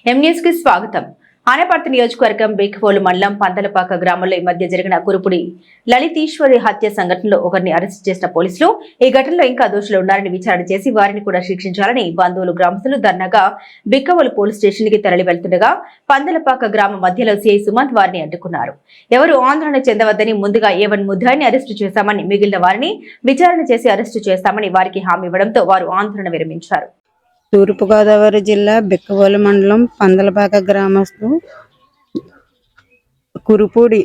M news కి స్వాగతం. ఆనపర్తి నియోజకవర్గం బిక్కవోలు మండలం పందలపాక గ్రామంలో ఈ మధ్య జరిగిన కురుపుడి లలితీశ్వరి హత్య సంఘటనలో ఒకరిని అరెస్టు చేసిన పోలీసులు ఈ ఘటనలో ఇంకా దోషులు ఉన్నారని విచారణ చేసి వారిని కూడా శిక్షించాలని బంధువులు గ్రామస్తులు ధర్నాగా బిక్కవోలు పోలీస్ స్టేషన్ కి తరలి వెళ్తుండగా పందలపాక గ్రామ మధ్యలో సిఐ సుమంత్ వారిని అడ్డుకున్నారు. ఎవరు ఆందోళన చెందవద్దని, ముందుగా ఏవన్ ముద్దాయిని అరెస్టు చేశామని, మిగిలిన వారిని విచారణ చేసి అరెస్టు చేస్తామని వారికి హామీ ఇవ్వడంతో వారు ఆందోళన విరమించారు. తూర్పుగోదావరి జిల్లా బిక్కవోలు మండలం పందలపాక గ్రామస్తు కురుపూడి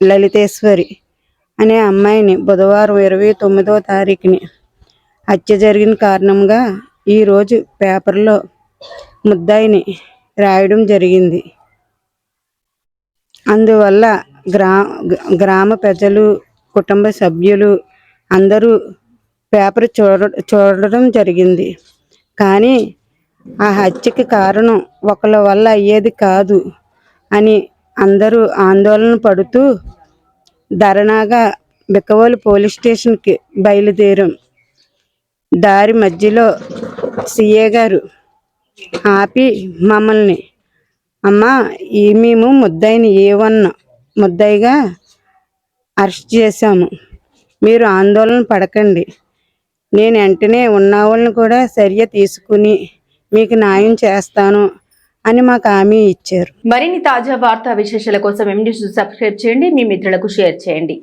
లలితేశ్వరి అనే అమ్మాయిని బుధవారం 29వ తారీఖుని హత్య జరిగిన కారణంగా ఈరోజు పేపర్లో ముద్దాయిని రాయడం జరిగింది. అందువల్ల గ్రామ ప్రజలు, కుటుంబ సభ్యులు అందరూ పేపర్ చూడడం జరిగింది. కానీ ఆ హత్యకి కారణం ఒకళ్ళ వల్ల అయ్యేది కాదు అని అందరూ ఆందోళన పడుతూ ధర్నాగా బిక్కవోలు పోలీస్ స్టేషన్కి బయలుదేరాం. దారి మధ్యలో సిఏ గారు ఆపి మమ్మల్ని, అమ్మా మేము ముద్దాయిని ముద్దాయిగా అరెస్ట్ చేశాము, మీరు ఆందోళన పడకండి, నేను వెంటనే ఉన్న వాళ్ళని కూడా చర్య తీసుకుని మీకు న్యాయం చేస్తాను అని మాకు హామీ ఇచ్చారు. మరిన్ని తాజా వార్తా విశేషాల కోసం ఎం న్యూస్ సబ్స్క్రైబ్ చేయండి, మీ మిత్రులకు షేర్ చేయండి.